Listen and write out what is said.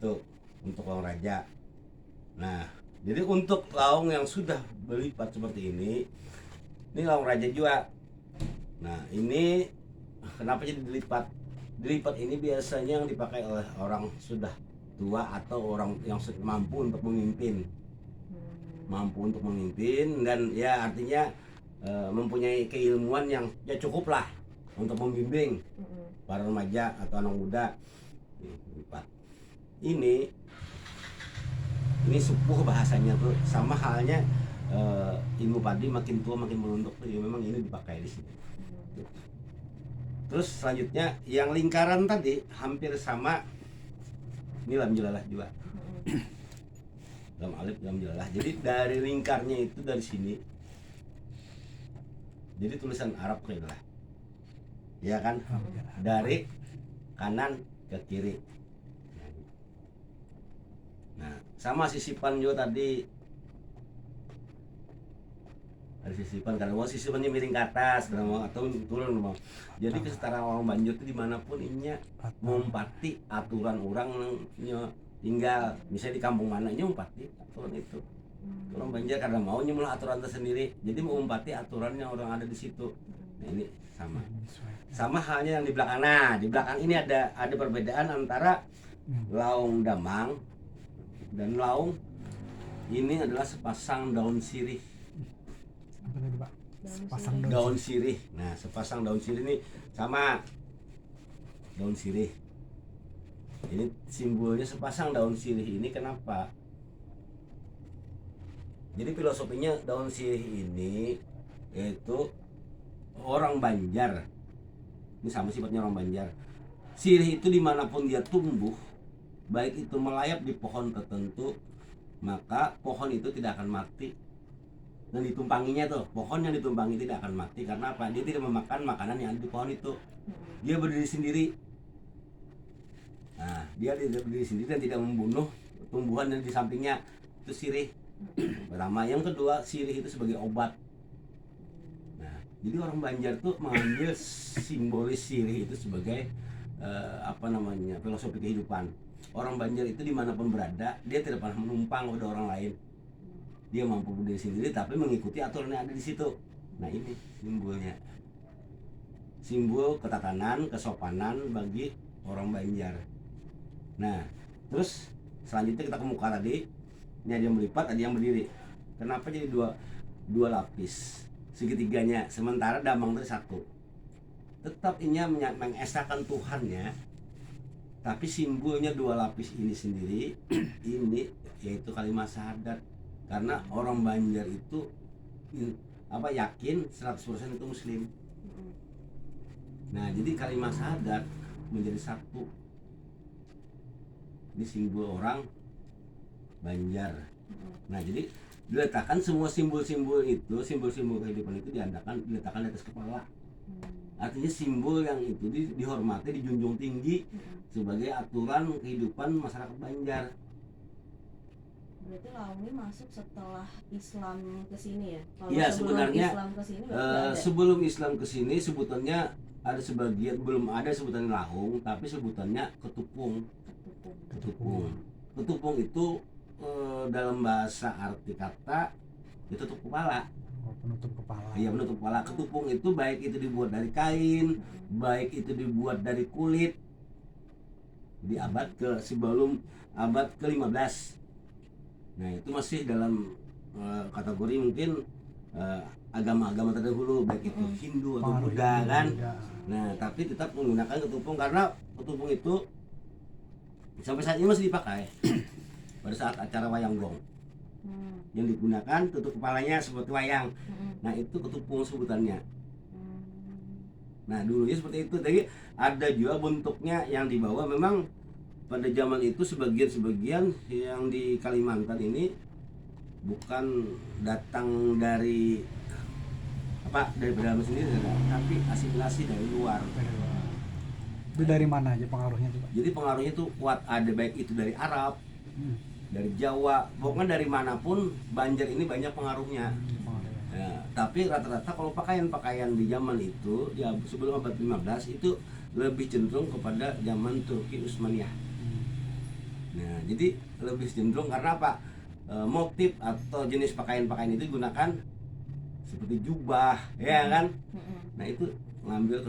itu untuk laung raja. Nah, jadi untuk laung yang sudah berlipat seperti ini laung raja juga. Nah, ini kenapa jadi dilipat? Dilipat ini biasanya yang dipakai oleh orang sudah tua atau orang yang mampu untuk memimpin. Mampu untuk memimpin dan ya artinya mempunyai keilmuan yang ya cukup lah untuk membimbing para remaja atau anak muda. Dilipat. Ini sepuh bahasanya tuh, sama halnya ilmu padi makin tua makin merunduk tuh ya memang ini dipakai di sini. Terus selanjutnya yang lingkaran tadi hampir sama, ini lam jalalah juga. Lam alif lam jalalah. Jadi dari lingkarnya itu dari sini. Jadi tulisan Arab kayak lah. Ya kan? Dari kanan ke kiri. Nah, sama sisipan juga tadi. Ada sisipan, karena mau sisipannya miring ke atas, karena mau atau turun mau. Jadi kesetaraan orang Banjar itu dimanapun ininya mengumpati aturan orang tinggal. Misalnya di kampung mana ini mengumpati aturan itu. Orang Banjar karena maunya malah aturan tersendiri. Jadi mengumpati aturannya orang ada di situ. Nah, ini sama. Sama halnya yang di belakang. Nah, di belakang ini ada perbedaan antara laung damang dan laung ini adalah sepasang daun sirih. Apa tadi Pak? Sepasang Daun sirih. Nah, sepasang daun sirih ini sama daun sirih. Ini simbolnya sepasang daun sirih ini kenapa? Jadi filosofinya daun sirih ini yaitu orang Banjar. Ini sama sifatnya orang Banjar. Sirih itu dimanapun dia tumbuh, baik itu melayap di pohon tertentu, maka pohon itu tidak akan mati. Dan ditumpanginya tuh, pohon yang ditumpangi tidak akan mati karena apa? Dia tidak memakan makanan yang ada di pohon itu. Dia berdiri sendiri. Nah, dia berdiri sendiri dan tidak membunuh tumbuhan yang di sampingnya. Itu sirih. Pertama, yang kedua, sirih itu sebagai obat. Nah, jadi orang Banjar tuh mengambil simbolis sirih itu sebagai filosofi kehidupan. Orang Banjar itu dimanapun berada, dia tidak pernah menumpang pada orang lain. Dia mampu berdiri sendiri tapi mengikuti aturan yang ada di situ. Nah, ini simbolnya. Simbol ketatanan, kesopanan bagi orang Banjar. Nah, terus selanjutnya kita ke muka tadi. Ini ada yang melipat, ada yang berdiri. Kenapa jadi dua lapis segitiganya, sementara damang tadi satu? Tetap ini mengesahkan Tuhannya, tapi simbolnya dua lapis ini sendiri ini yaitu kalimat syahadat. Karena orang Banjar itu yakin 100% itu muslim. Nah, jadi kalimat syahadat menjadi satu. Ini simbol orang Banjar. Nah, jadi diletakkan semua simbol-simbol itu, simbol-simbol kehidupan itu diletakkan di atas kepala. Artinya simbol yang itu dihormati, dijunjung tinggi sebagai aturan kehidupan masyarakat Banjar. Berarti laung ini masuk setelah Islam ke sini ya? Iya, sebenarnya Islam kesini, sebelum Islam ke sini sebutannya ada sebagian, belum ada sebutannya laung, tapi sebutannya ketupung. Ketupung itu dalam bahasa arti kata itu tutup kepala. Penutup kepala. Iya, penutup kepala. Ketupung itu baik itu dibuat dari kain, baik itu dibuat dari kulit. Di sebelum abad ke-15. Nah, itu masih dalam kategori mungkin agama-agama terdahulu, baik itu Hindu atau Buddha kan. Nah, tapi tetap menggunakan ketupung karena ketupung itu sampai saat ini masih dipakai pada saat acara wayang gong. Yang digunakan tutup kepalanya seperti wayang. Nah, itu ketupung sebutannya. Nah, dulunya seperti itu. Jadi ada juga bentuknya yang dibawa. Memang pada zaman itu sebagian yang di Kalimantan ini bukan datang dari pedalaman sendiri, tapi asimilasi dari luar. Itu dari mana aja pengaruhnya tuh Pak? Jadi pengaruhnya itu kuat, ada baik itu dari Arab, dari Jawa, pokoknya dari manapun Banjar ini banyak pengaruhnya. Ya, tapi rata-rata kalau pakaian di zaman itu ya sebelum abad 15 itu lebih cenderung kepada zaman Turki Utsmaniyah. Nah, jadi lebih cenderung karena apa? Motif atau jenis pakaian-pakaian itu digunakan seperti jubah, ya kan? Mm-mm. Nah, itu ngambil